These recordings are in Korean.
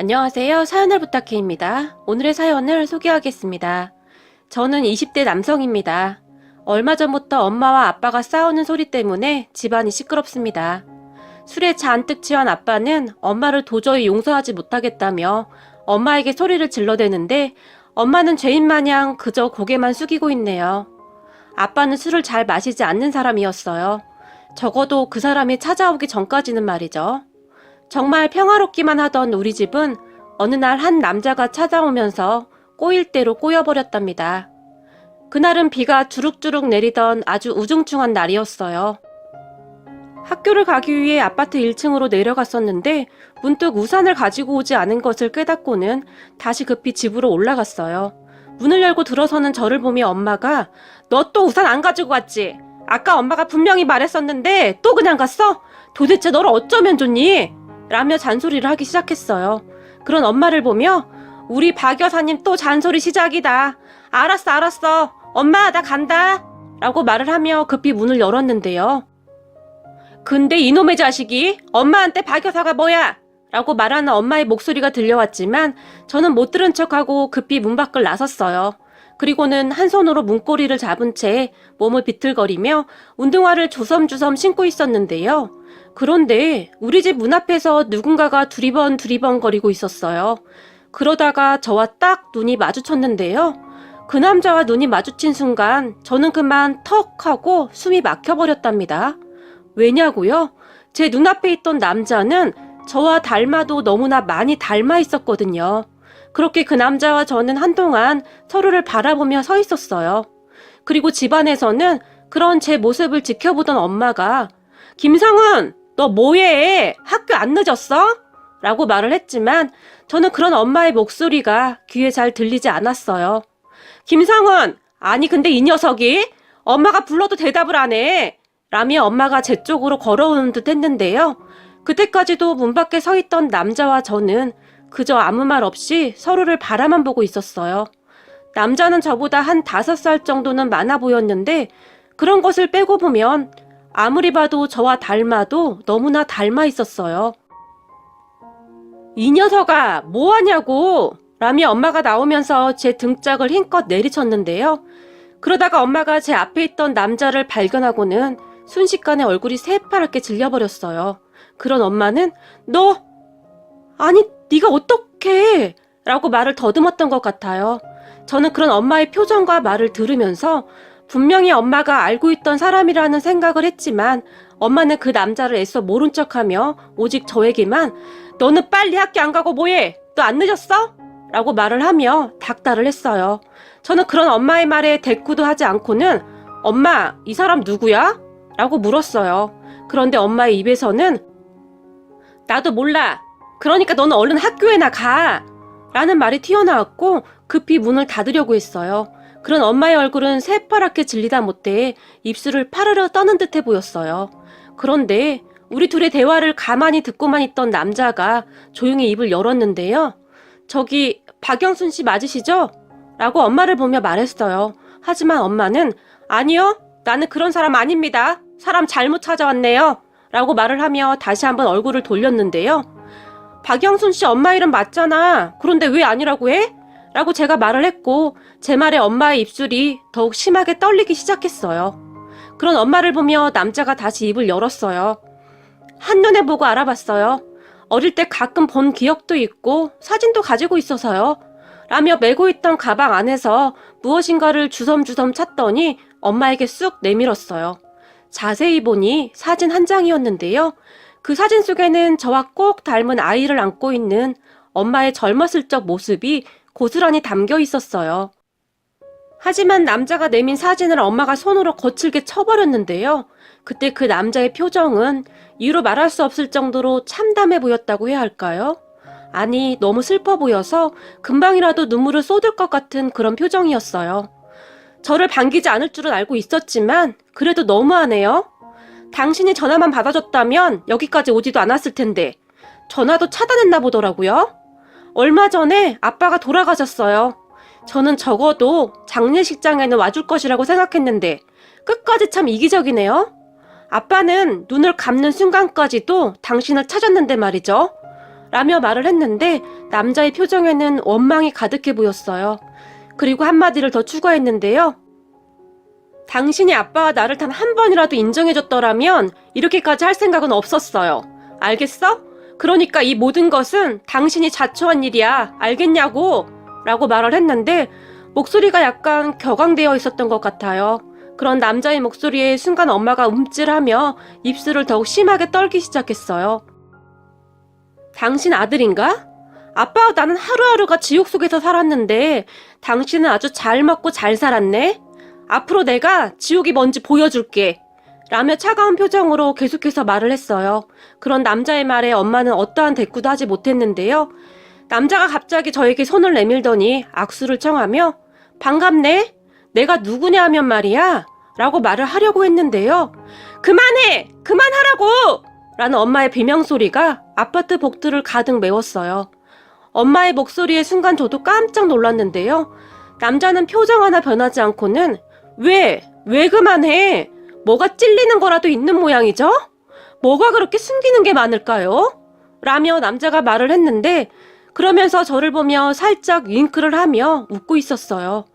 안녕하세요. 사연을 부탁해입니다. 오늘의 사연을 소개하겠습니다. 저는 20대 남성입니다. 얼마 전부터 엄마와 아빠가 싸우는 소리 때문에 집안이 시끄럽습니다. 술에 잔뜩 취한 아빠는 엄마를 도저히 용서하지 못하겠다며 엄마에게 소리를 질러대는데 엄마는 죄인 마냥 그저 고개만 숙이고 있네요. 아빠는 술을 잘 마시지 않는 사람이었어요. 적어도 그 사람이 찾아오기 전까지는 말이죠. 정말 평화롭기만 하던 우리 집은 어느 날 한 남자가 찾아오면서 꼬일 대로 꼬여버렸답니다. 그날은 비가 주룩주룩 내리던 아주 우중충한 날이었어요. 학교를 가기 위해 아파트 1층으로 내려갔었는데 문득 우산을 가지고 오지 않은 것을 깨닫고는 다시 급히 집으로 올라갔어요. 문을 열고 들어서는 저를 보며 엄마가 "너 또 우산 안 가지고 왔지? 아까 엄마가 분명히 말했었는데 또 그냥 갔어? 도대체 너를 어쩌면 좋니?" 라며 잔소리를 하기 시작했어요. 그런 엄마를 보며 "우리 박 여사님 또 잔소리 시작이다. 알았어. 엄마 나 간다." 라고 말을 하며 급히 문을 열었는데요. 근데 이놈의 자식이 엄마한테 박 여사가 뭐야? 라고 말하는 엄마의 목소리가 들려왔지만 저는 못 들은 척하고 급히 문 밖을 나섰어요. 그리고는 한 손으로 문고리를 잡은 채 몸을 비틀거리며 운동화를 조섬주섬 신고 있었는데요. 그런데 우리 집 문 앞에서 누군가가 두리번 거리고 있었어요. 그러다가 저와 딱 눈이 마주쳤는데요. 그 남자와 눈이 마주친 순간 저는 그만 턱 하고 숨이 막혀버렸답니다. 왜냐고요? 제 눈앞에 있던 남자는 저와 닮아도 너무나 많이 닮아 있었거든요. 그렇게 그 남자와 저는 한동안 서로를 바라보며 서 있었어요. 그리고 집안에서는 그런 제 모습을 지켜보던 엄마가 "김성은, 너 뭐해? 학교 안 늦었어?" 라고 말을 했지만 저는 그런 엄마의 목소리가 귀에 잘 들리지 않았어요. "김성은, 아니 근데 이 녀석이 엄마가 불러도 대답을 안 해." 라며 엄마가 제 쪽으로 걸어오는 듯 했는데요. 그때까지도 문 밖에 서 있던 남자와 저는 그저 아무 말 없이 서로를 바라만 보고 있었어요. 남자는 저보다 한 5살 정도는 많아 보였는데 그런 것을 빼고 보면 아무리 봐도 저와 닮아도 너무나 닮아 있었어요. "이 녀석아, 뭐하냐고!" 라며 엄마가 나오면서 제 등짝을 힘껏 내리쳤는데요. 그러다가 엄마가 제 앞에 있던 남자를 발견하고는 순식간에 얼굴이 새파랗게 질려버렸어요. 그런 엄마는 "너, 아니 네가 어떡해?" 라고 말을 더듬었던 것 같아요. 저는 그런 엄마의 표정과 말을 들으면서 분명히 엄마가 알고 있던 사람이라는 생각을 했지만 엄마는 그 남자를 애써 모른 척하며 오직 저에게만 "너는 빨리 학교 안 가고 뭐해? 너 안 늦었어?" 라고 말을 하며 닥달을 했어요. 저는 그런 엄마의 말에 대꾸도 하지 않고는 "엄마, 이 사람 누구야?" 라고 물었어요. 그런데 엄마의 입에서는 "나도 몰라. 그러니까 너는 얼른 학교에나 가." 라는 말이 튀어나왔고 급히 문을 닫으려고 했어요. 그런 엄마의 얼굴은 새파랗게 질리다 못해 입술을 파르르 떠는 듯해 보였어요. 그런데 우리 둘의 대화를 가만히 듣고만 있던 남자가 조용히 입을 열었는데요. "저기 박영순 씨 맞으시죠?" 라고 엄마를 보며 말했어요. 하지만 엄마는 "아니요, 나는 그런 사람 아닙니다. 사람 잘못 찾아왔네요." 라고 말을 하며 다시 한번 얼굴을 돌렸는데요. "박영순 씨 엄마 이름 맞잖아. 그런데 왜 아니라고 해?" 라고 제가 말을 했고 제 말에 엄마의 입술이 더욱 심하게 떨리기 시작했어요. 그런 엄마를 보며 남자가 다시 입을 열었어요. "한눈에 보고 알아봤어요. 어릴 때 가끔 본 기억도 있고 사진도 가지고 있어서요." 라며 메고 있던 가방 안에서 무엇인가를 주섬주섬 찾더니 엄마에게 쑥 내밀었어요. 자세히 보니 사진 한 장이었는데요. 그 사진 속에는 저와 꼭 닮은 아이를 안고 있는 엄마의 젊었을 적 모습이 고스란히 담겨 있었어요. 하지만 남자가 내민 사진을 엄마가 손으로 거칠게 쳐버렸는데요. 그때 그 남자의 표정은 이유로 말할 수 없을 정도로 참담해 보였다고 해야 할까요? 아니, 너무 슬퍼 보여서 금방이라도 눈물을 쏟을 것 같은 그런 표정이었어요. 저를 반기지 않을 줄은 알고 있었지만 그래도 너무하네요. 당신이 전화만 받아줬다면 여기까지 오지도 않았을 텐데 전화도 차단했나 보더라고요. 얼마 전에 아빠가 돌아가셨어요. 저는 적어도 장례식장에는 와줄 것이라고 생각했는데 끝까지 참 이기적이네요. 아빠는 눈을 감는 순간까지도 당신을 찾았는데 말이죠. 라며 말을 했는데 남자의 표정에는 원망이 가득해 보였어요. 그리고 한마디를 더 추가했는데요. 당신이 아빠가 나를 단 한 번이라도 인정해줬더라면 이렇게까지 할 생각은 없었어요. 알겠어? 그러니까 이 모든 것은 당신이 자초한 일이야. 알겠냐고? 라고 말을 했는데 목소리가 약간 격앙되어 있었던 것 같아요. 그런 남자의 목소리에 순간 엄마가 움찔하며 입술을 더욱 심하게 떨기 시작했어요. 당신 아들인가? 아빠와 나는 하루하루가 지옥 속에서 살았는데 당신은 아주 잘 먹고 잘 살았네? 앞으로 내가 지옥이 뭔지 보여줄게. 라며 차가운 표정으로 계속해서 말을 했어요. 그런 남자의 말에 엄마는 어떠한 대꾸도 하지 못했는데요. 남자가 갑자기 저에게 손을 내밀더니 악수를 청하며 반갑네? 내가 누구냐 하면 말이야 라고 말을 하려고 했는데요. 그만해! 그만하라고! 라는 엄마의 비명소리가 아파트 복도를 가득 메웠어요. 엄마의 목소리에 순간 저도 깜짝 놀랐는데요. 남자는 표정 하나 변하지 않고는 왜 그만해? 뭐가 찔리는 거라도 있는 모양이죠? 뭐가 그렇게 숨기는 게 많을까요? 라며 남자가 말을 했는데 그러면서 저를 보며 살짝 윙크를 하며 웃고 있었어요.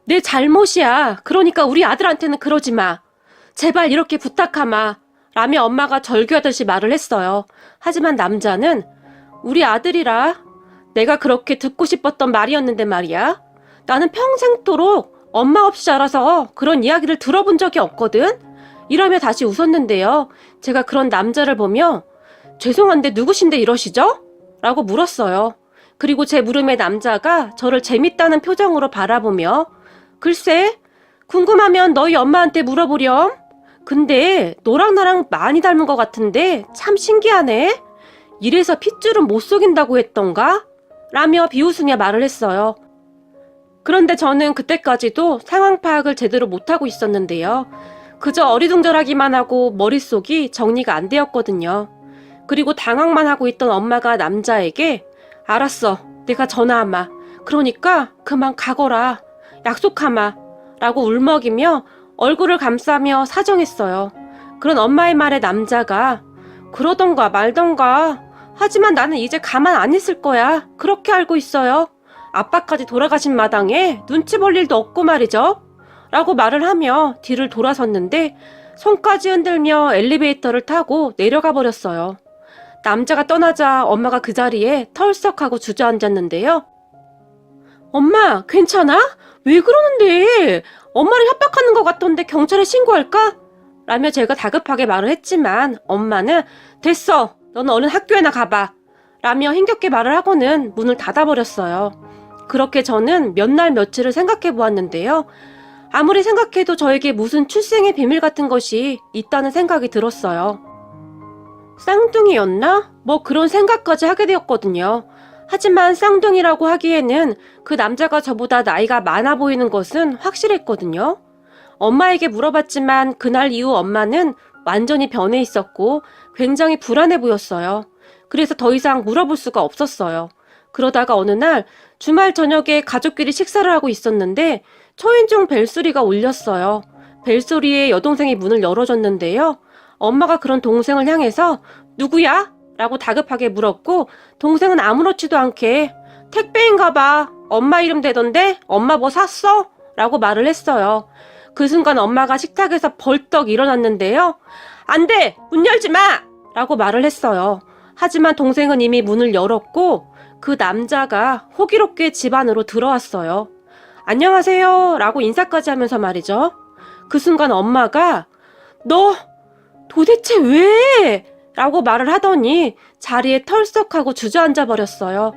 내 잘못이야. 그러니까 우리 아들한테는 그러지 마. 제발 이렇게 부탁하마. 라며 엄마가 절규하듯이 말을 했어요. 하지만 남자는 우리 아들이라 내가 그렇게 듣고 싶었던 말이었는데 말이야. 나는 평생토록 엄마 없이 자라서 그런 이야기를 들어본 적이 없거든? 이러며 다시 웃었는데요. 제가 그런 남자를 보며 죄송한데 누구신데 이러시죠? 라고 물었어요. 그리고 제 물음에 남자가 저를 재밌다는 표정으로 바라보며 글쎄, 궁금하면 너희 엄마한테 물어보렴. 근데 너랑 나랑 많이 닮은 것 같은데 참 신기하네. 이래서 핏줄은 못 속인다고 했던가? 라며 비웃으며 말을 했어요. 그런데 저는 그때까지도 상황 파악을 제대로 못하고 있었는데요. 그저 어리둥절하기만 하고 머릿속이 정리가 안 되었거든요. 그리고 당황만 하고 있던 엄마가 남자에게 알았어, 내가 전화하마. 그러니까 그만 가거라. 약속하마. 라고 울먹이며 얼굴을 감싸며 사정했어요. 그런 엄마의 말에 남자가 그러던가 말던가. 하지만 나는 이제 가만 안 있을 거야. 그렇게 알고 있어요. 아빠까지 돌아가신 마당에 눈치 볼 일도 없고 말이죠. 라고 말을 하며 뒤를 돌아섰는데 손까지 흔들며 엘리베이터를 타고 내려가 버렸어요. 남자가 떠나자 엄마가 그 자리에 털썩하고 주저앉았는데요. 엄마, 괜찮아? 왜 그러는데? 엄마를 협박하는 것 같던데 경찰에 신고할까? 라며 제가 다급하게 말을 했지만 엄마는 됐어, 너는 얼른 학교에나 가봐. 라며 힘겹게 말을 하고는 문을 닫아버렸어요. 그렇게 저는 몇 날 며칠을 생각해 보았는데요. 아무리 생각해도 저에게 무슨 출생의 비밀 같은 것이 있다는 생각이 들었어요. 쌍둥이였나? 뭐 그런 생각까지 하게 되었거든요. 하지만 쌍둥이라고 하기에는 그 남자가 저보다 나이가 많아 보이는 것은 확실했거든요. 엄마에게 물어봤지만 그날 이후 엄마는 완전히 변해 있었고 굉장히 불안해 보였어요. 그래서 더 이상 물어볼 수가 없었어요. 그러다가 어느 날 주말 저녁에 가족끼리 식사를 하고 있었는데 초인종 벨소리가 울렸어요. 벨소리에 여동생이 문을 열어줬는데요. 엄마가 그런 동생을 향해서 누구야? 라고 다급하게 물었고 동생은 아무렇지도 않게 택배인가 봐. 엄마 이름 대던데 엄마 뭐 샀어? 라고 말을 했어요. 그 순간 엄마가 식탁에서 벌떡 일어났는데요. 안 돼! 문 열지 마! 라고 말을 했어요. 하지만 동생은 이미 문을 열었고 그 남자가 호기롭게 집 안으로 들어왔어요. 안녕하세요 라고 인사까지 하면서 말이죠. 그 순간 엄마가 너 도대체 왜? 라고 말을 하더니 자리에 털썩하고 주저앉아 버렸어요.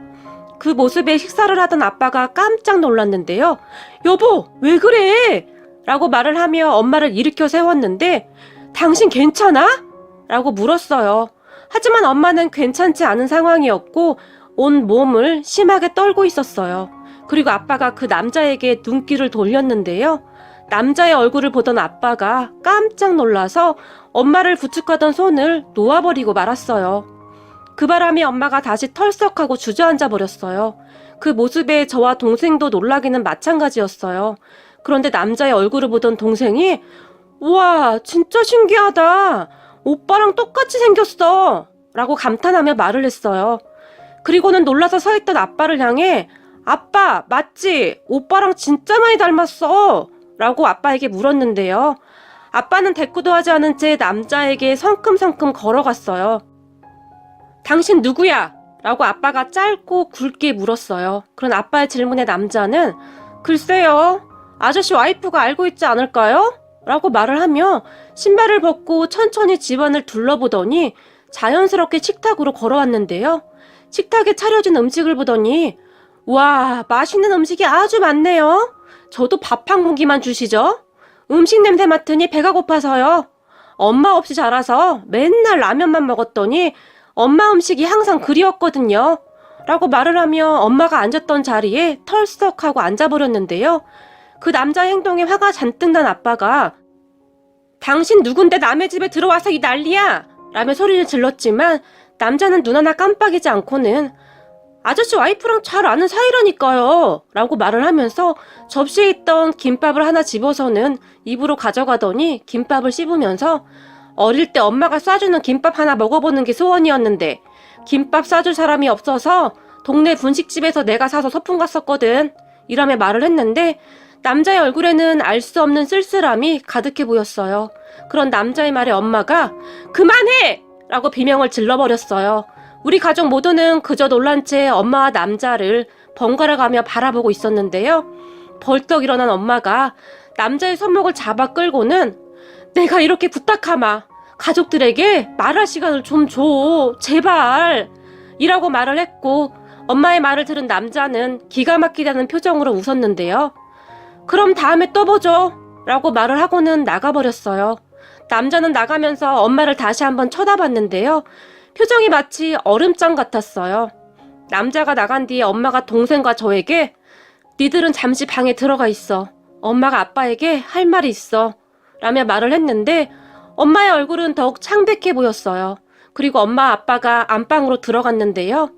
그 모습에 식사를 하던 아빠가 깜짝 놀랐는데요. 여보, 왜 그래? 라고 말을 하며 엄마를 일으켜 세웠는데 당신 괜찮아? 라고 물었어요. 하지만 엄마는 괜찮지 않은 상황이었고 온 몸을 심하게 떨고 있었어요. 그리고 아빠가 그 남자에게 눈길을 돌렸는데요. 남자의 얼굴을 보던 아빠가 깜짝 놀라서 엄마를 부축하던 손을 놓아버리고 말았어요. 그 바람에 엄마가 다시 털썩하고 주저앉아 버렸어요. 그 모습에 저와 동생도 놀라기는 마찬가지였어요. 그런데 남자의 얼굴을 보던 동생이 우와, 진짜 신기하다. 오빠랑 똑같이 생겼어. 라고 감탄하며 말을 했어요. 그리고는 놀라서 서 있던 아빠를 향해 아빠, 맞지? 오빠랑 진짜 많이 닮았어. 라고 아빠에게 물었는데요. 아빠는 대꾸도 하지 않은 채 남자에게 성큼성큼 걸어갔어요. 당신 누구야? 라고 아빠가 짧고 굵게 물었어요. 그런 아빠의 질문에 남자는 글쎄요, 아저씨 와이프가 알고 있지 않을까요? 라고 말을 하며 신발을 벗고 천천히 집안을 둘러보더니 자연스럽게 식탁으로 걸어왔는데요. 식탁에 차려진 음식을 보더니 와, 맛있는 음식이 아주 많네요. 저도 밥 한 공기만 주시죠. 음식 냄새 맡으니 배가 고파서요. 엄마 없이 자라서 맨날 라면만 먹었더니 엄마 음식이 항상 그리웠거든요. 라고 말을 하며 엄마가 앉았던 자리에 털썩하고 앉아버렸는데요. 그 남자의 행동에 화가 잔뜩 난 아빠가 당신 누군데 남의 집에 들어와서 이 난리야! 라며 소리를 질렀지만 남자는 눈 하나 깜빡이지 않고는 아저씨 와이프랑 잘 아는 사이라니까요. 라고 말을 하면서 접시에 있던 김밥을 하나 집어서는 입으로 가져가더니 김밥을 씹으면서 어릴 때 엄마가 싸주는 김밥 하나 먹어보는 게 소원이었는데 김밥 싸줄 사람이 없어서 동네 분식집에서 내가 사서 소풍 갔었거든. 이라며 말을 했는데 남자의 얼굴에는 알 수 없는 쓸쓸함이 가득해 보였어요. 그런 남자의 말에 엄마가 그만해! 라고 비명을 질러버렸어요. 우리 가족 모두는 그저 놀란 채 엄마와 남자를 번갈아 가며 바라보고 있었는데요. 벌떡 일어난 엄마가 남자의 손목을 잡아 끌고는 내가 이렇게 부탁하마. 가족들에게 말할 시간을 좀 줘. 제발. 이라고 말을 했고 엄마의 말을 들은 남자는 기가 막히다는 표정으로 웃었는데요. 그럼 다음에 또 보죠. 라고 말을 하고는 나가버렸어요. 남자는 나가면서 엄마를 다시 한번 쳐다봤는데요. 표정이 마치 얼음장 같았어요. 남자가 나간 뒤에 엄마가 동생과 저에게 니들은 잠시 방에 들어가 있어. 엄마가 아빠에게 할 말이 있어. 라며 말을 했는데 엄마의 얼굴은 더욱 창백해 보였어요. 그리고 엄마 아빠가 안방으로 들어갔는데요.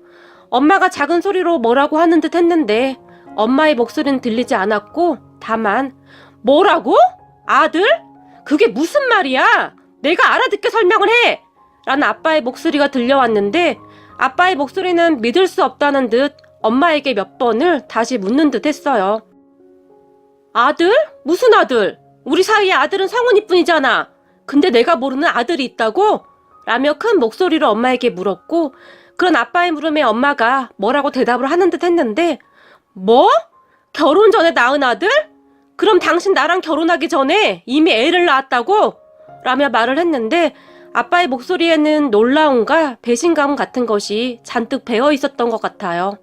엄마가 작은 소리로 뭐라고 하는 듯 했는데 엄마의 목소리는 들리지 않았고 다만 뭐라고? 아들? 그게 무슨 말이야? 내가 알아듣게 설명을 해! 라는 아빠의 목소리가 들려왔는데 아빠의 목소리는 믿을 수 없다는 듯 엄마에게 몇 번을 다시 묻는 듯 했어요. 아들? 무슨 아들? 우리 사이에 아들은 성훈이뿐이잖아. 근데 내가 모르는 아들이 있다고? 라며 큰 목소리로 엄마에게 물었고 그런 아빠의 물음에 엄마가 뭐라고 대답을 하는 듯 했는데 뭐? 결혼 전에 낳은 아들? 그럼 당신 나랑 결혼하기 전에 이미 애를 낳았다고? 라며 말을 했는데 아빠의 목소리에는 놀라움과 배신감 같은 것이 잔뜩 배어 있었던 것 같아요.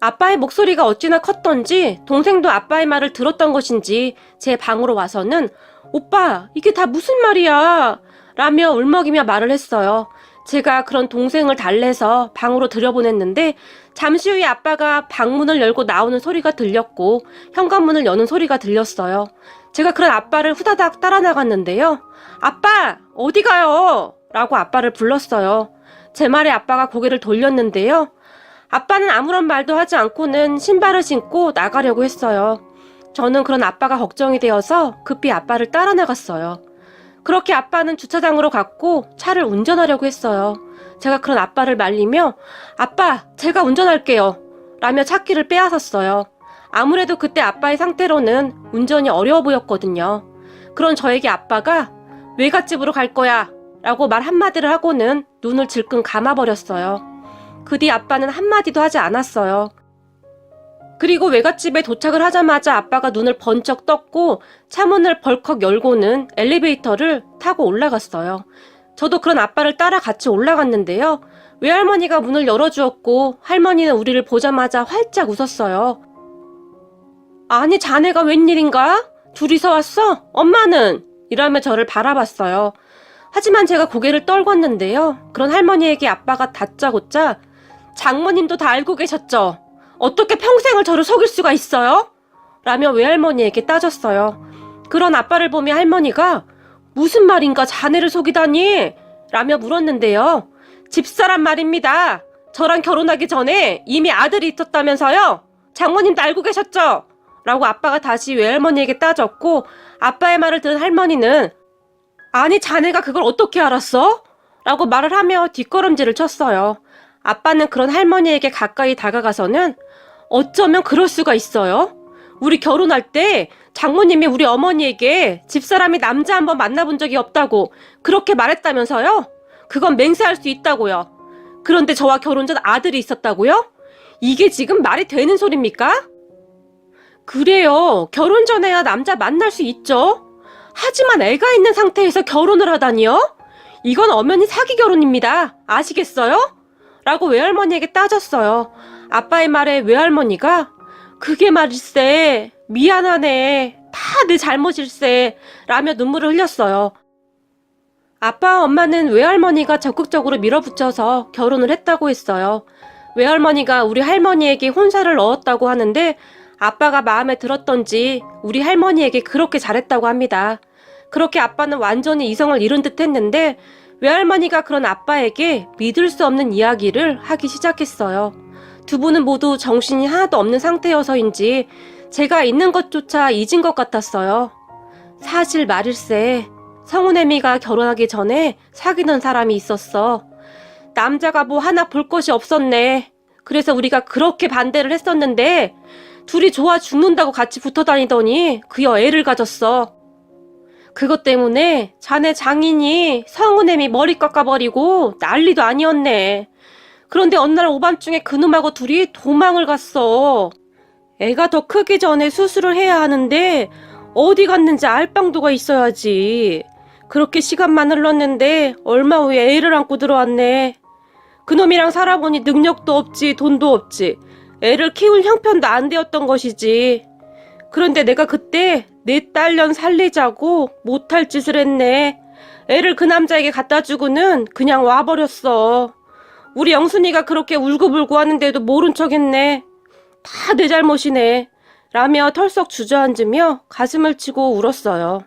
아빠의 목소리가 어찌나 컸던지 동생도 아빠의 말을 들었던 것인지 제 방으로 와서는 오빠, 이게 다 무슨 말이야? 라며 울먹이며 말을 했어요. 제가 그런 동생을 달래서 방으로 들여보냈는데 잠시 후에 아빠가 방문을 열고 나오는 소리가 들렸고 현관문을 여는 소리가 들렸어요. 제가 그런 아빠를 후다닥 따라 나갔는데요. 아빠! 어디 가요? 라고 아빠를 불렀어요. 제 말에 아빠가 고개를 돌렸는데요. 아빠는 아무런 말도 하지 않고는 신발을 신고 나가려고 했어요. 저는 그런 아빠가 걱정이 되어서 급히 아빠를 따라 나갔어요. 그렇게 아빠는 주차장으로 갔고 차를 운전하려고 했어요. 제가 그런 아빠를 말리며 아빠, 제가 운전할게요. 라며 차키를 빼앗았어요. 아무래도 그때 아빠의 상태로는 운전이 어려워 보였거든요. 그런 저에게 아빠가 외갓집으로 갈 거야 라고 말 한마디를 하고는 눈을 질끈 감아버렸어요. 그 뒤 아빠는 한마디도 하지 않았어요. 그리고 외갓집에 도착을 하자마자 아빠가 눈을 번쩍 떴고 차문을 벌컥 열고는 엘리베이터를 타고 올라갔어요. 저도 그런 아빠를 따라 같이 올라갔는데요. 외할머니가 문을 열어주었고 할머니는 우리를 보자마자 활짝 웃었어요. 아니 자네가 웬일인가? 둘이서 왔어? 엄마는? 이라며 저를 바라봤어요. 하지만 제가 고개를 떨궜는데요. 그런 할머니에게 아빠가 다짜고짜 장모님도 다 알고 계셨죠? 어떻게 평생을 저를 속일 수가 있어요? 라며 외할머니에게 따졌어요. 그런 아빠를 보며 할머니가 무슨 말인가 자네를 속이다니? 라며 물었는데요. 집사란 말입니다. 저랑 결혼하기 전에 이미 아들이 있었다면서요? 장모님도 알고 계셨죠? 라고 아빠가 다시 외할머니에게 따졌고 아빠의 말을 들은 할머니는 아니 자네가 그걸 어떻게 알았어? 라고 말을 하며 뒷걸음질을 쳤어요. 아빠는 그런 할머니에게 가까이 다가가서는 어쩌면 그럴 수가 있어요? 우리 결혼할 때 장모님이 우리 어머니에게 집사람이 남자 한번 만나본 적이 없다고 그렇게 말했다면서요? 그건 맹세할 수 있다고요. 그런데 저와 결혼 전 아들이 있었다고요? 이게 지금 말이 되는 소리입니까? 그래요. 결혼 전에야 남자 만날 수 있죠. 하지만 애가 있는 상태에서 결혼을 하다니요? 이건 엄연히 사기 결혼입니다. 아시겠어요? 라고 외할머니에게 따졌어요. 아빠의 말에 외할머니가 그게 말일세. 미안하네. 다 내 잘못일세. 라며 눈물을 흘렸어요. 아빠와 엄마는 외할머니가 적극적으로 밀어붙여서 결혼을 했다고 했어요. 외할머니가 우리 할머니에게 혼사를 넣었다고 하는데 아빠가 마음에 들었던지 우리 할머니에게 그렇게 잘했다고 합니다. 그렇게 아빠는 완전히 이성을 잃은 듯 했는데 외할머니가 그런 아빠에게 믿을 수 없는 이야기를 하기 시작했어요. 두 분은 모두 정신이 하나도 없는 상태여서인지 제가 있는 것조차 잊은 것 같았어요. 사실 말일세. 성은애미가 결혼하기 전에 사귀는 사람이 있었어. 남자가 뭐 하나 볼 것이 없었네. 그래서 우리가 그렇게 반대를 했었는데 둘이 좋아 죽는다고 같이 붙어 다니더니 그여 애를 가졌어. 그것 때문에 자네 장인이 성은애미 머리 깎아버리고 난리도 아니었네. 그런데 어느 날 오밤중에 그놈하고 둘이 도망을 갔어. 애가 더 크기 전에 수술을 해야 하는데 어디 갔는지 알 방도가 있어야지. 그렇게 시간만 흘렀는데 얼마 후에 애를 안고 들어왔네. 그놈이랑 살아보니 능력도 없지 돈도 없지. 애를 키울 형편도 안 되었던 것이지. 그런데 내가 그때 내 딸년 살리자고 못할 짓을 했네. 애를 그 남자에게 갖다 주고는 그냥 와버렸어. 우리 영순이가 그렇게 울고불고 하는데도 모른 척 했네. 다 내 잘못이네. 라며 털썩 주저앉으며 가슴을 치고 울었어요.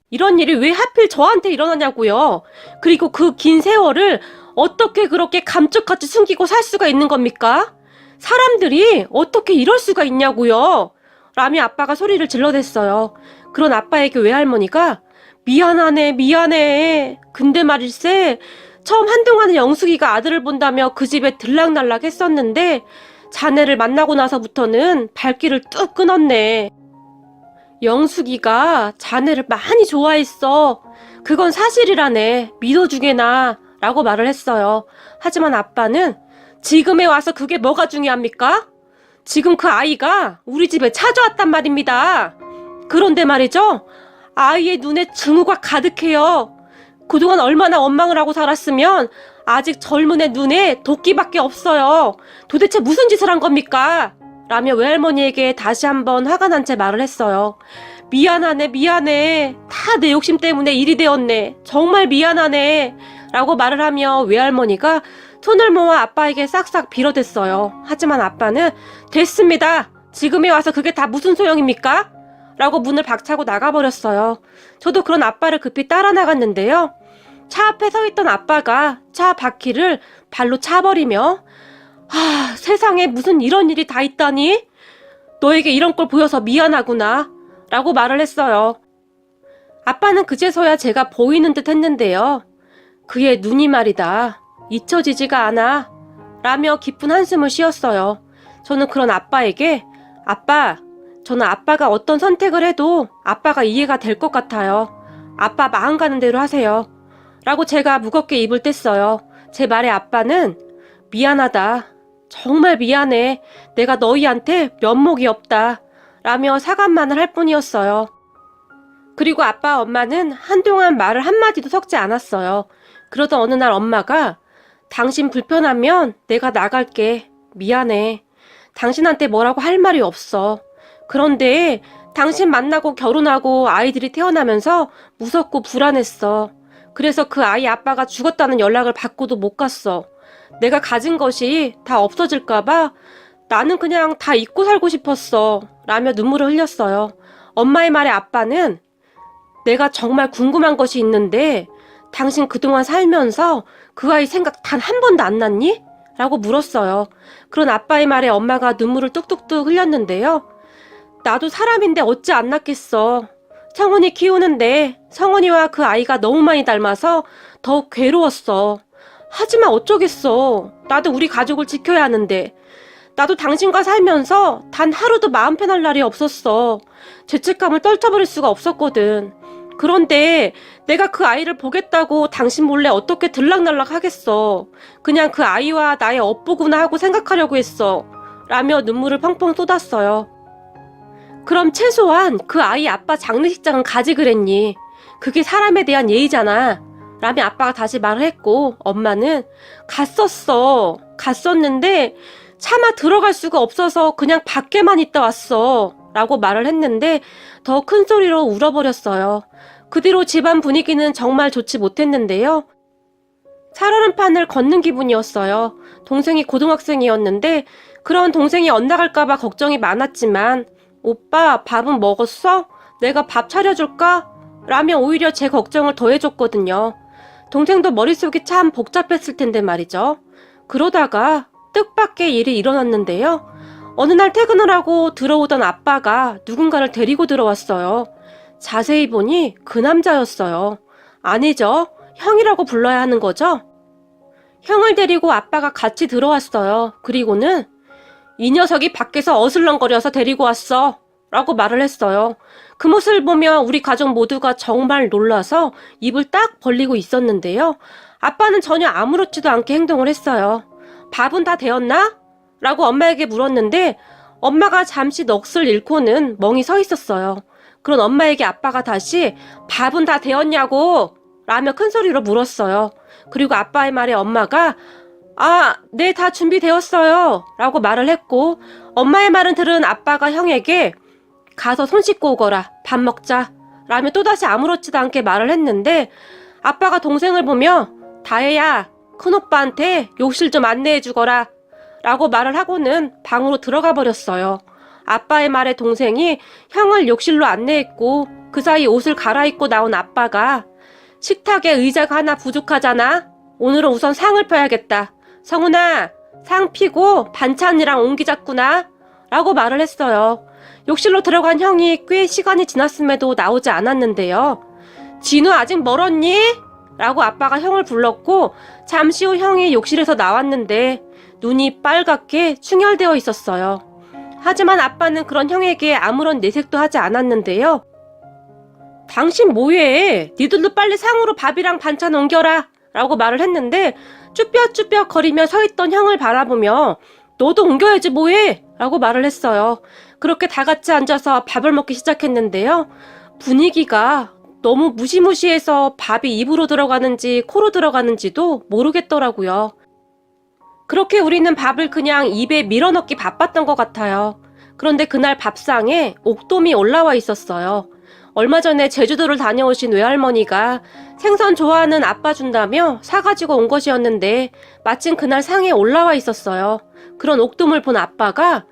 이런 일이 왜 하필 저한테 일어나냐고요. 그리고 그 긴 세월을 어떻게 그렇게 감쪽같이 숨기고 살 수가 있는 겁니까? 사람들이 어떻게 이럴 수가 있냐고요. 라며 아빠가 소리를 질러댔어요. 그런 아빠에게 외할머니가 미안하네 미안해. 근데 말일세 처음 한동안은 영숙이가 아들을 본다며 그 집에 들락날락 했었는데 자네를 만나고 나서부터는 발길을 뚝 끊었네. 영숙이가 자네를 많이 좋아했어. 그건 사실이라네. 믿어주게나. 라고 말을 했어요. 하지만 아빠는 지금에 와서 그게 뭐가 중요합니까? 지금 그 아이가 우리 집에 찾아왔단 말입니다. 그런데 말이죠. 아이의 눈에 증오가 가득해요. 그동안 얼마나 원망을 하고 살았으면 아직 젊은 애 눈에 도끼밖에 없어요. 도대체 무슨 짓을 한 겁니까? 라며 외할머니에게 다시 한번 화가 난 채 말을 했어요. 미안하네 미안해. 다 내 욕심 때문에 일이 되었네. 정말 미안하네. 라고 말을 하며 외할머니가 손을 모아 아빠에게 싹싹 빌어댔어요. 하지만 아빠는 됐습니다. 지금에 와서 그게 다 무슨 소용입니까? 라고 문을 박차고 나가버렸어요. 저도 그런 아빠를 급히 따라 나갔는데요. 차 앞에 서 있던 아빠가 차 바퀴를 발로 차버리며 세상에 무슨 이런 일이 다 있다니? 너에게 이런 걸 보여서 미안하구나. 라고 말을 했어요. 아빠는 그제서야 제가 보이는 듯 했는데요. 그의 눈이 말이다. 잊혀지지가 않아. 라며 깊은 한숨을 쉬었어요. 저는 그런 아빠에게 아빠, 저는 아빠가 어떤 선택을 해도 아빠가 이해가 될 것 같아요. 아빠 마음 가는 대로 하세요. 라고 제가 무겁게 입을 뗐어요. 제 말에 아빠는 미안하다. 정말 미안해. 내가 너희한테 면목이 없다. 라며 사과만을 할 뿐이었어요. 그리고 아빠 엄마는 한동안 말을 한마디도 섞지 않았어요. 그러던 어느 날 엄마가 당신 불편하면 내가 나갈게. 미안해. 당신한테 뭐라고 할 말이 없어. 그런데 당신 만나고 결혼하고 아이들이 태어나면서 무섭고 불안했어. 그래서 그 아이 아빠가 죽었다는 연락을 받고도 못 갔어. 내가 가진 것이 다 없어질까봐 나는 그냥 다 잊고 살고 싶었어. 라며 눈물을 흘렸어요. 엄마의 말에 아빠는 내가 정말 궁금한 것이 있는데 당신 그동안 살면서 그 아이 생각 단 한 번도 안 났니? 라고 물었어요. 그런 아빠의 말에 엄마가 눈물을 뚝뚝뚝 흘렸는데요. 나도 사람인데 어찌 안 났겠어. 성훈이 키우는데 성훈이와 그 아이가 너무 많이 닮아서 더욱 괴로웠어. 하지만 어쩌겠어. 나도 우리 가족을 지켜야 하는데. 나도 당신과 살면서 단 하루도 마음 편할 날이 없었어. 죄책감을 떨쳐버릴 수가 없었거든. 그런데 내가 그 아이를 보겠다고 당신 몰래 어떻게 들락날락 하겠어. 그냥 그 아이와 나의 업보구나 하고 생각하려고 했어. 라며 눈물을 펑펑 쏟았어요. 그럼 최소한 그 아이 아빠 장례식장은 가지 그랬니? 그게 사람에 대한 예의잖아. 라며 아빠가 다시 말을 했고 엄마는 갔었는데 차마 들어갈 수가 없어서 그냥 밖에만 있다 왔어. 라고 말을 했는데 더 큰 소리로 울어버렸어요. 그 뒤로 집안 분위기는 정말 좋지 못했는데요. 살얼음판을 걷는 기분이었어요. 동생이 고등학생이었는데 그런 동생이 엇나갈까봐 걱정이 많았지만 오빠 밥은 먹었어? 내가 밥 차려줄까? 라며 오히려 제 걱정을 더해줬거든요. 동생도 머릿속이 참 복잡했을 텐데 말이죠. 그러다가 뜻밖의 일이 일어났는데요. 어느 날 퇴근을 하고 들어오던 아빠가 누군가를 데리고 들어왔어요. 자세히 보니 그 남자였어요. 아니죠. 형이라고 불러야 하는 거죠? 형을 데리고 아빠가 같이 들어왔어요. 그리고는 이 녀석이 밖에서 어슬렁거려서 데리고 왔어. 라고 말을 했어요. 그 모습을 보며 우리 가족 모두가 정말 놀라서 입을 딱 벌리고 있었는데요. 아빠는 전혀 아무렇지도 않게 행동을 했어요. 밥은 다 되었나? 라고 엄마에게 물었는데 엄마가 잠시 넋을 잃고는 멍이 서 있었어요. 그런 엄마에게 아빠가 다시 밥은 다 되었냐고? 라며 큰 소리로 물었어요. 그리고 아빠의 말에 엄마가 네, 다 준비되었어요. 라고 말을 했고 엄마의 말은 들은 아빠가 형에게 가서 손 씻고 오거라. 밥 먹자. 라며 또다시 아무렇지도 않게 말을 했는데 아빠가 동생을 보며 다혜야, 큰오빠한테 욕실 좀 안내해 주거라. 라고 말을 하고는 방으로 들어가 버렸어요. 아빠의 말에 동생이 형을 욕실로 안내했고 그 사이 옷을 갈아입고 나온 아빠가 식탁에 의자가 하나 부족하잖아. 오늘은 우선 상을 펴야겠다. 성훈아, 상 피고 반찬이랑 옮기자꾸나. 라고 말을 했어요. 욕실로 들어간 형이 꽤 시간이 지났음에도 나오지 않았는데요. 진우 아직 멀었니? 라고 아빠가 형을 불렀고 잠시 후 형이 욕실에서 나왔는데 눈이 빨갛게 충혈되어 있었어요. 하지만 아빠는 그런 형에게 아무런 내색도 하지 않았는데요. 당신 뭐해? 니들도 빨리 상으로 밥이랑 반찬 옮겨라. 라고 말을 했는데 쭈뼛쭈뼛 거리며 서있던 형을 바라보며 너도 옮겨야지 뭐해? 라고 말을 했어요. 그렇게 다 같이 앉아서 밥을 먹기 시작했는데요. 분위기가 너무 무시무시해서 밥이 입으로 들어가는지 코로 들어가는지도 모르겠더라고요. 그렇게 우리는 밥을 그냥 입에 밀어넣기 바빴던 것 같아요. 그런데 그날 밥상에 옥돔이 올라와 있었어요. 얼마 전에 제주도를 다녀오신 외할머니가 생선 좋아하는 아빠 준다며 사가지고 온 것이었는데 마침 그날 상에 올라와 있었어요. 그런 옥돔을 본 아빠가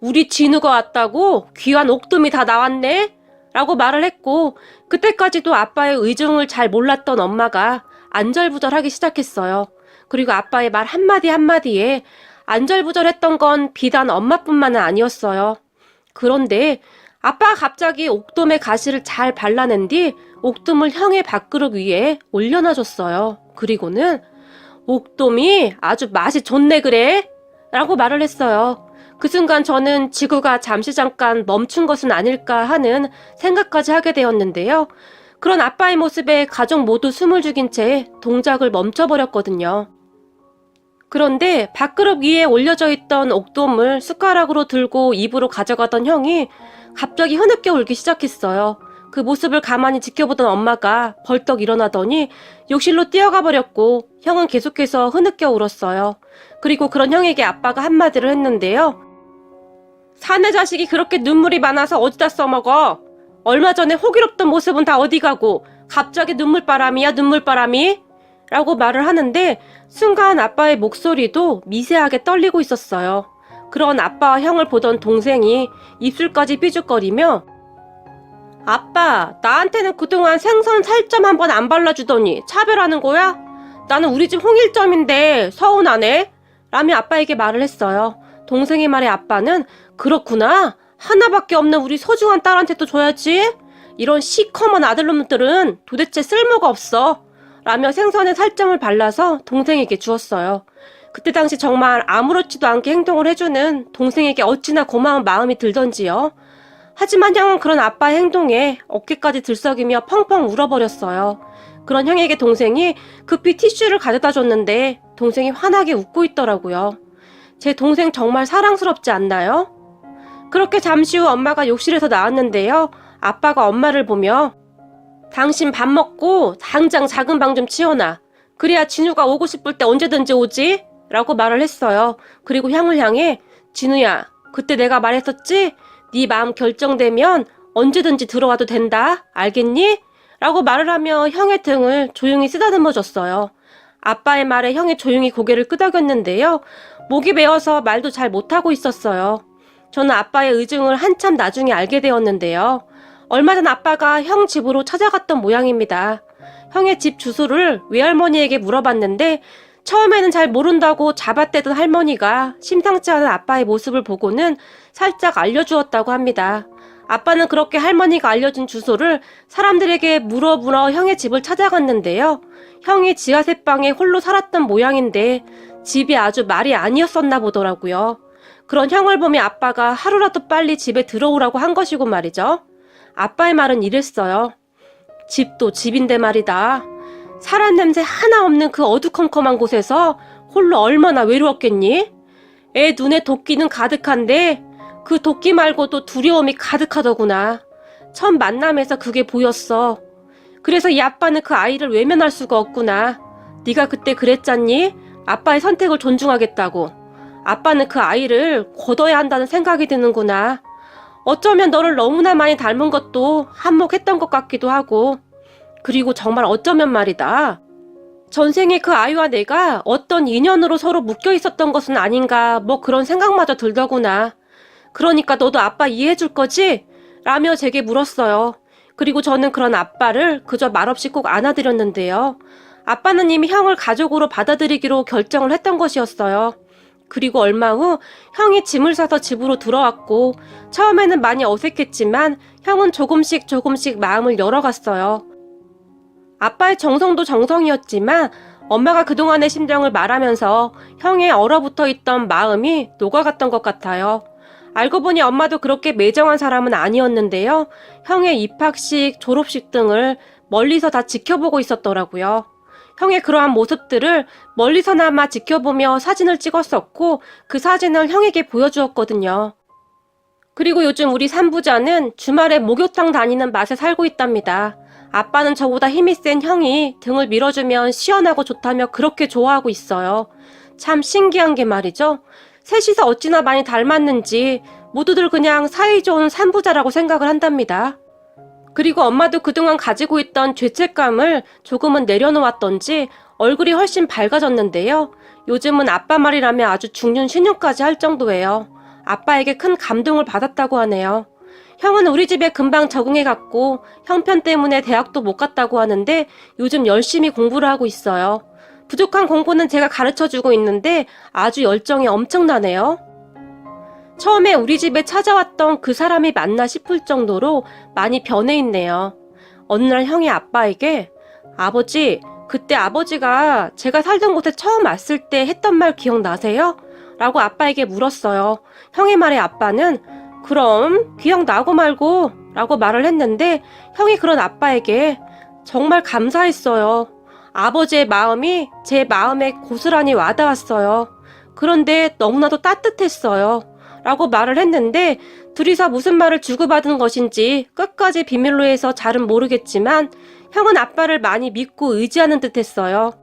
우리 진우가 왔다고? 귀한 옥돔이 다 나왔네? 라고 말을 했고 그때까지도 아빠의 의중을 잘 몰랐던 엄마가 안절부절하기 시작했어요. 그리고 아빠의 말 한마디 한마디에 안절부절했던 건 비단 엄마뿐만은 아니었어요. 그런데 아빠가 갑자기 옥돔의 가시를 잘 발라낸 뒤 옥돔을 형의 밥그릇 위에 올려놔줬어요. 그리고는 옥돔이 아주 맛이 좋네 그래? 라고 말을 했어요. 그 순간 저는 지구가 잠시 잠깐 멈춘 것은 아닐까 하는 생각까지 하게 되었는데요. 그런 아빠의 모습에 가족 모두 숨을 죽인 채 동작을 멈춰버렸거든요. 그런데 밥그릇 위에 올려져 있던 옥돔을 숟가락으로 들고 입으로 가져가던 형이 갑자기 흐느껴 울기 시작했어요. 그 모습을 가만히 지켜보던 엄마가 벌떡 일어나더니 욕실로 뛰어가 버렸고 형은 계속해서 흐느껴 울었어요. 그리고 그런 형에게 아빠가 한마디를 했는데요. 사내 자식이 그렇게 눈물이 많아서 어디다 써먹어? 얼마 전에 호기롭던 모습은 다 어디 가고 갑자기 눈물바람이야 눈물바람이? 라고 말을 하는데 순간 아빠의 목소리도 미세하게 떨리고 있었어요. 그런 아빠와 형을 보던 동생이 입술까지 삐죽거리며 아빠, 나한테는 그동안 생선 살점 한 번 안 발라주더니 차별하는 거야? 나는 우리 집 홍일점인데 서운하네? 라며 아빠에게 말을 했어요. 동생의 말에 아빠는 그렇구나. 하나밖에 없는 우리 소중한 딸한테 또 줘야지. 이런 시커먼 아들놈들은 도대체 쓸모가 없어. 라며 생선에 살점을 발라서 동생에게 주었어요. 그때 당시 정말 아무렇지도 않게 행동을 해주는 동생에게 어찌나 고마운 마음이 들던지요. 하지만 형은 그런 아빠의 행동에 어깨까지 들썩이며 펑펑 울어버렸어요. 그런 형에게 동생이 급히 티슈를 가져다 줬는데 동생이 환하게 웃고 있더라고요. 제 동생 정말 사랑스럽지 않나요? 그렇게 잠시 후 엄마가 욕실에서 나왔는데요. 아빠가 엄마를 보며 당신 밥 먹고 당장 작은 방 좀 치워놔. 그래야 진우가 오고 싶을 때 언제든지 오지? 라고 말을 했어요. 그리고 형을 향해 진우야, 그때 내가 말했었지? 네 마음 결정되면 언제든지 들어와도 된다. 알겠니? 라고 말을 하며 형의 등을 조용히 쓰다듬어 줬어요. 아빠의 말에 형이 조용히 고개를 끄덕였는데요. 목이 메어서 말도 잘 못하고 있었어요. 저는 아빠의 의중을 한참 나중에 알게 되었는데요. 얼마 전 아빠가 형 집으로 찾아갔던 모양입니다. 형의 집 주소를 외할머니에게 물어봤는데 처음에는 잘 모른다고 잡아떼던 할머니가 심상치 않은 아빠의 모습을 보고는 살짝 알려주었다고 합니다. 아빠는 그렇게 할머니가 알려준 주소를 사람들에게 물어 형의 집을 찾아갔는데요. 형이 지하셋방에 홀로 살았던 모양인데 집이 아주 말이 아니었었나 보더라고요. 그런 형을 보며 아빠가 하루라도 빨리 집에 들어오라고 한 것이고 말이죠. 아빠의 말은 이랬어요. 집도 집인데 말이다. 사람 냄새 하나 없는 그 어두컴컴한 곳에서 홀로 얼마나 외로웠겠니? 애 눈에 도끼는 가득한데 그 도끼 말고도 두려움이 가득하더구나. 첫 만남에서 그게 보였어. 그래서 이 아빠는 그 아이를 외면할 수가 없구나. 네가 그때 그랬잖니? 아빠의 선택을 존중하겠다고. 아빠는 그 아이를 거둬야 한다는 생각이 드는구나. 어쩌면 너를 너무나 많이 닮은 것도 한몫했던 것 같기도 하고. 그리고 정말 어쩌면 말이다. 전생에 그 아이와 내가 어떤 인연으로 서로 묶여 있었던 것은 아닌가 뭐 그런 생각마저 들더구나. 그러니까 너도 아빠 이해해줄 거지? 라며 제게 물었어요. 그리고 저는 그런 아빠를 그저 말없이 꼭 안아드렸는데요. 아빠는 이미 형을 가족으로 받아들이기로 결정을 했던 것이었어요. 그리고 얼마 후 형이 짐을 싸서 집으로 들어왔고 처음에는 많이 어색했지만 형은 조금씩 마음을 열어갔어요. 아빠의 정성도 정성이었지만 엄마가 그동안의 심정을 말하면서 형의 얼어붙어 있던 마음이 녹아갔던 것 같아요. 알고 보니 엄마도 그렇게 매정한 사람은 아니었는데요. 형의 입학식, 졸업식 등을 멀리서 다 지켜보고 있었더라고요. 형의 그러한 모습들을 멀리서나마 지켜보며 사진을 찍었었고 그 사진을 형에게 보여주었거든요. 그리고 요즘 우리 산부자는 주말에 목욕탕 다니는 맛에 살고 있답니다. 아빠는 저보다 힘이 센 형이 등을 밀어주면 시원하고 좋다며 그렇게 좋아하고 있어요. 참 신기한 게 말이죠. 셋이서 어찌나 많이 닮았는지 모두들 그냥 사이 좋은 산부자라고 생각을 한답니다. 그리고 엄마도 그동안 가지고 있던 죄책감을 조금은 내려놓았던지 얼굴이 훨씬 밝아졌는데요. 요즘은 아빠 말이라며 아주 중륜 신용까지 할 정도예요. 아빠에게 큰 감동을 받았다고 하네요. 형은 우리 집에 금방 적응해갔고 형편 때문에 대학도 못 갔다고 하는데 요즘 열심히 공부를 하고 있어요. 부족한 공부는 제가 가르쳐주고 있는데 아주 열정이 엄청나네요. 처음에 우리 집에 찾아왔던 그 사람이 맞나 싶을 정도로 많이 변해 있네요. 어느 날 형이 아빠에게 아버지, 그때 아버지가 제가 살던 곳에 처음 왔을 때 했던 말 기억나세요? 라고 아빠에게 물었어요. 형의 말에 아빠는 그럼 기억나고 말고 라고 말을 했는데 형이 그런 아빠에게 정말 감사했어요. 아버지의 마음이 제 마음에 고스란히 와닿았어요. 그런데 너무나도 따뜻했어요. 라고 말을 했는데 둘이서 무슨 말을 주고받은 것인지 끝까지 비밀로 해서 잘은 모르겠지만 형은 아빠를 많이 믿고 의지하는 듯 했어요.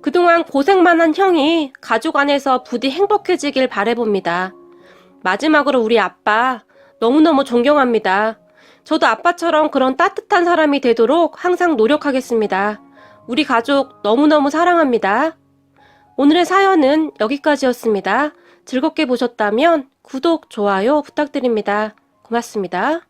그동안 고생만 한 형이 가족 안에서 부디 행복해지길 바라봅니다. 마지막으로 우리 아빠 너무너무 존경합니다. 저도 아빠처럼 그런 따뜻한 사람이 되도록 항상 노력하겠습니다. 우리 가족 너무너무 사랑합니다. 오늘의 사연은 여기까지였습니다. 즐겁게 보셨다면 구독, 좋아요 부탁드립니다. 고맙습니다.